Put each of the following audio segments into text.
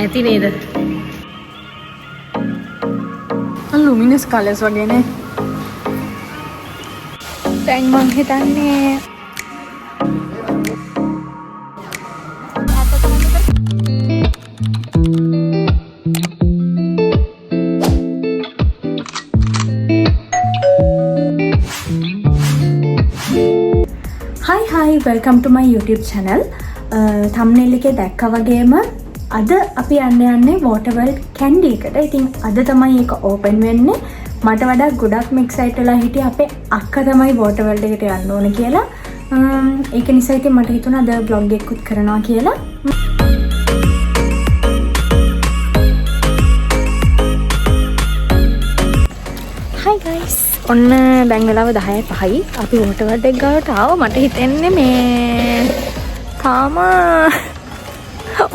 ඇති නේද? Luminous colours වගේනේ. දැන් මං හිතන්නේ Hi, welcome to my YouTube channel. thumbnail එකේ දැක්කා වගේම අද අපි යන්නේ water world candy එකට. ඉතින් අද තමයි ඒක open වෙන්නේ. මට වඩා ගොඩක්ම excited වෙලා හිටියේ අපේ අක්කා තමයි water world එකට යන්න ඕන කියලා. ඒක නිසා ඉතින් මට හිතුණා අද vlog එකකුත් කරනවා කියලා. Hi guys. ඔන්න දැන් වෙලාව 10:05යි. අපි water world එක ගාවට ආවා. මට හිතෙන්නේ මේ තාම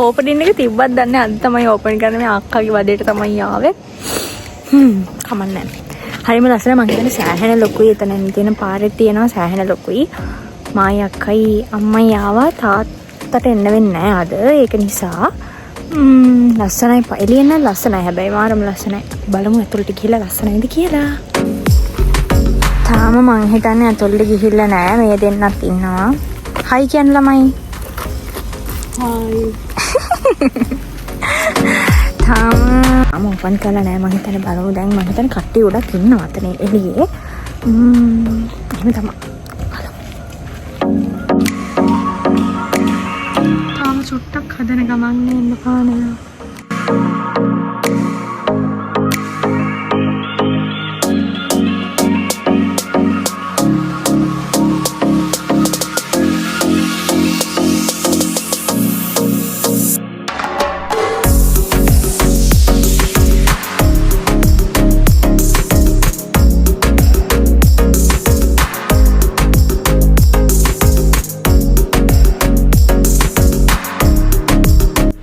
ඕපනින් එක තිබ්බත් දන්නේ අද තමයි ඕපන් කරන්නේ. මේ අක්කාගේ වදේට තමයි ආවේ. කමන්නේ නැහැ. හරිම ලස්සනයි. මං කියන්නේ සෑහෙන ලොකුයි. එතන තියෙන පාරේ තියෙනවා සෑහෙන ලොකුයි. මායි අක්කයි අම්මයි ආවා. තාත්තට එන්න වෙන්නේ නැහැ අද. ඒක නිසා ලස්සනයි. එළියෙන් නම් ලස්සනයි. හැබැයි මාරම ලස්සනයි. බලමු ඇතුළට ගිහලා ලස්සනයිද කියලා. තාම මං හිතන්නේ ඇතුළට ගිහිල්ලා නැහැ. මේ දෙන්නත් ඉන්නවා. හයි කියන්න ළමයි. තාම ඕපන් කරලා නැහැ. මං හිතන්නේ බලමු දැන්. මං හිතන්නේ කට්ටිය ගොඩක් ඉන්නවා අතනේ එළියේ. එහෙම තමයි. තාම චුට්ටක් හදන ගමන් එන්න පානේ.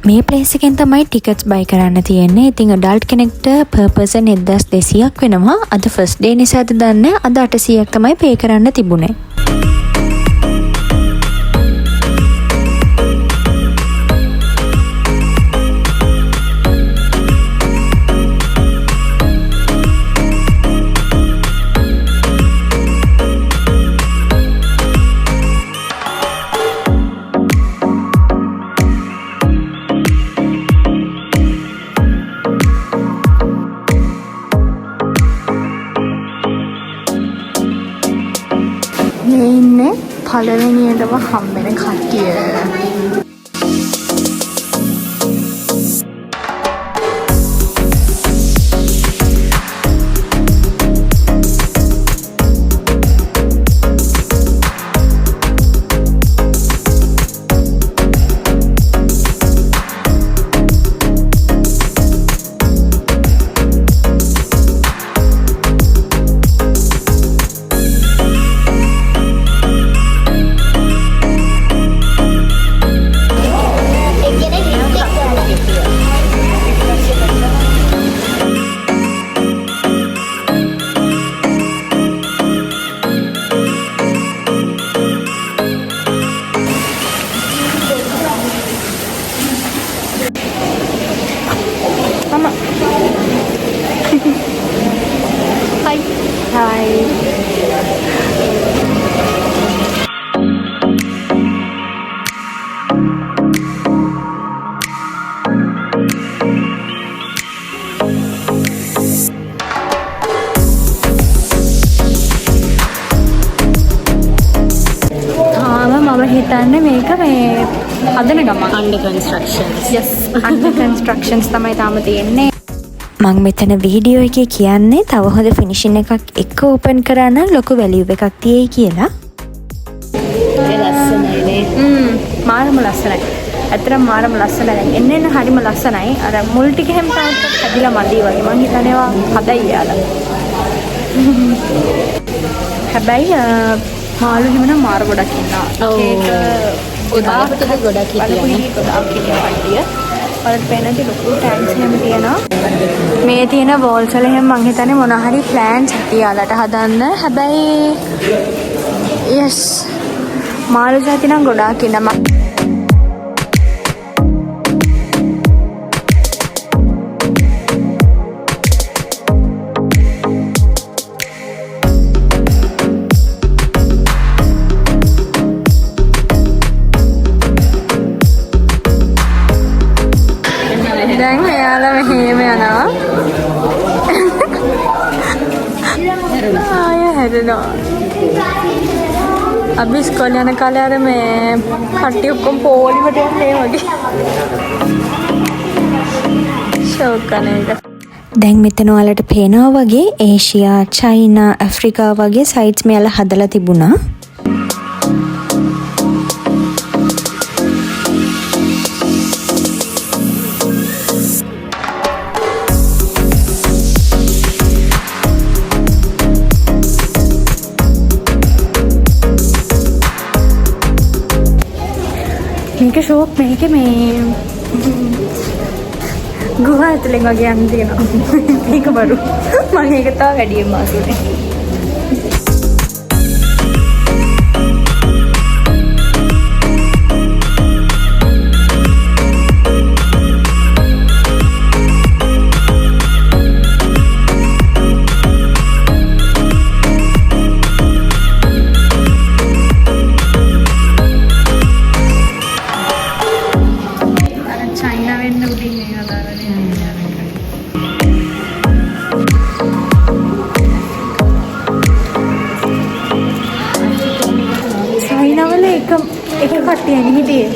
මේ ප්ලේස් එකෙන් තමයි ටිකට්ස් බයි කරන්න තියෙන්නේ. ඉතින් ඇඩල්ට් කෙනෙක්ට per person 1200ක් වෙනවා. අද ෆස්ට් ඩේ නිසාද දන්නේ අද 800ක් තමයි පේ කරන්න තිබුණේ. ඉන්නේ පළවෙනියටම හම්බෙන කට්ටිය. හිතන්නේ මේක මේ හදන ගමන් under constructions. yes under constructions තමයි තාම තියෙන්නේ. මම මෙතන වීඩියෝ එකේ කියන්නේ තව හොඳ ෆිනිෂින් එකක් එක්ක ඕපන් කරා නම් ලොකු වැලියු එකක් තියෙයි කියලා. ඒ ලස්සනයි නේ. මාරම ලස්සනයි. ඇත්තටම මාරම ලස්සනයි. දැන් එන්න හරිම ලස්සනයි. අර මුල් ටික හැම තාමත් හැදිලා මදි වගේ. මං හිතන්නේ ඒවා හදයි යාලා. හැබැයි මාළු හිමනම් මාර ගොඩක් ඉන්නවා. ඒක ගොඩක් ගොඩක් හිටියනේ. ගොඩක් කට්ටිය. ඔයාලට පේනදී ලොකු ටැන්ක්ස් එහෙම තියෙනවා. මේ තියෙන වෝල්ස් වල එහෙම මං හිතන්නේ මොන හරි ප්ලෑන්ස් තියාලට හදන්න. හැබැයි yes මාළු జాති නම් ගොඩක් ඉන්නවා. දිනවා. අපි ඉස්කෝලේ යන කාලේ අර මේ කට්ටිය ඔක්කොම පොලිමට යන්නේ වගේ. ෂෝක් කරන එක. දැන් මෙතන ඔයාලට පේනවා වගේ ඒෂියා, චයිනා, ඇෆ්‍රිකා වගේ සයිට්ස් මෙයාලා හදලා තිබුණා. මේක ෂෝක් මේක මේ ගුහා ඇතුලෙන් වගේ යන්න තියෙනවා. මේක බරු. මම ඒක තව වැඩියෙන් මාසුනේ. එක කට්ටියනේ හිටියේ.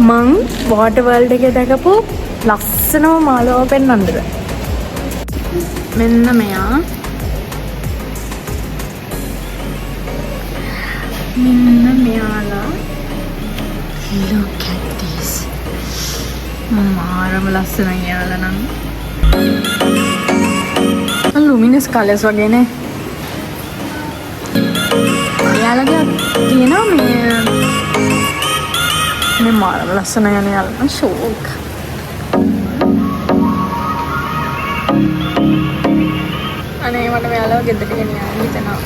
මං වෝටර් වර්ල්ඩ් එකේ දැකපු ලස්සනම මාළුව පෙන්වන්නද? මෙන්න මෙයා. මෙන්න මෙයාලා. Look at this. මාරම ලස්සනයි යාලා නම්. luminous colors වගේ නේ. යාලගේ තියෙනවා මේ මාරම ලස්සනයි යාලා ෂෝක්. අනේ මට මෙයාලා ගෙදරට ගෙනියන්න හිතෙනවා.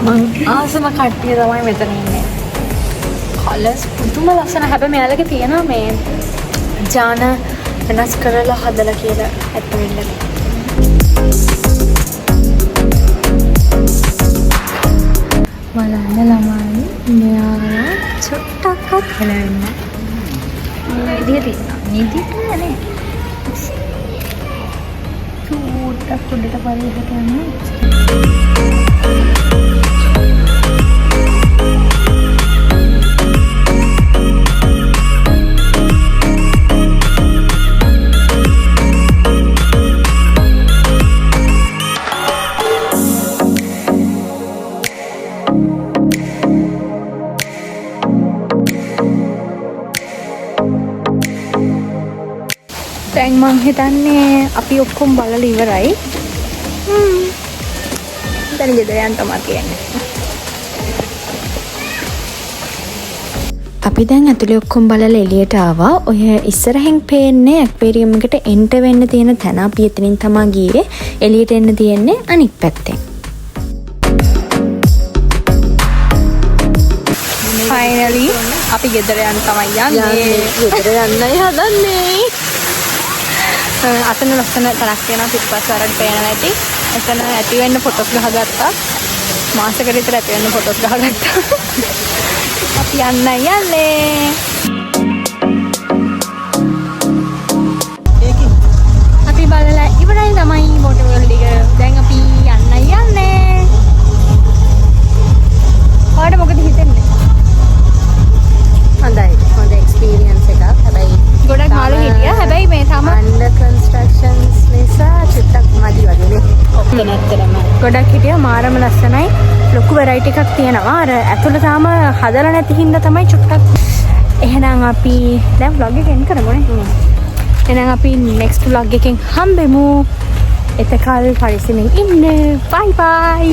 මං ආසම කට්ටිය තමයි මෙතන ඉන්නේ. කලර්ස් පුදුම ලස්සන. හැබැයි මෙයාලගේ තියෙනවා මේ ජාන වෙනස් කරලා හදලා කියලා ඇත්ත වෙන්නේ. බලන්න ළමයි මෙයාලා චුට්ටක්වත් බලන්න. මේ විදිහට ඉන්නවා. නිදිට නෑනේ. චුට්ටක් උඩට පරිහට යනවා. දැන් මං හිතන්නේ අපි ඔක්කොම බලලා ඉවරයි. දැන් ගෙදර යන්න තමයි කියන්නේ. අපි දැන් ඇතුලේ ඔක්කොම බලලා එළියට ආවා. ඔය ඉස්සරහින් පේන්නේ ඇක්වේරියම් එකට එන්ටර් වෙන්න තියෙන තැන. අපි එතනින් තමයි ගියේ. එළියට එන්න තියෙන්නේ අනිත් පැත්තෙන්. ෆයිනලි අපි ගෙදර යන්න තමයි යන්නේ. ගෙදර යන්නයි හදන්නේ. අතන ලස්සන තැනක් තියෙනවා පිටපස්ස වලට පේනවා ඇති. එතන ඇති වෙන්න ෆොටෝස් ගහගත්තා. මාසෙකට විතර ඇති වෙන්න ෆොටෝස් ගහගත්තා. අපි යන්නේ. අපි බලලා ඉවරයි තමයි වෝටර් වර්ල්ඩ් එක. දැන් අපි යන්නේ. ඔයාලට මොකද හිතෙන්නේ? හොඳයි. හොඳ එක්ස්පීරියන්ස් එකක්. හැබැයි ගොඩක් මාළු හිටියා. හැබැයි මේ තාම අන්ඩර් කන්ස්ට්‍රක්ෂන්ස් නිසා චුට්ටක් මදි වගේ නේ. ඔක්කොම නැත්තරම ගොඩක් හිටියා. මාරම ලස්සනයි. ලොකු වෙරයිටි එකක් තියෙනවා. අර ඇතුළ තාම හදලා නැති හින්දා තමයි චුට්ටක්. එහෙනම් අපි දැන් vlog එක එන්න කරමුනේ. එහෙනම් අපි next vlog එකෙන් හම්බෙමු. එතකල් පරිස්සමෙන් ඉන්න. bye bye.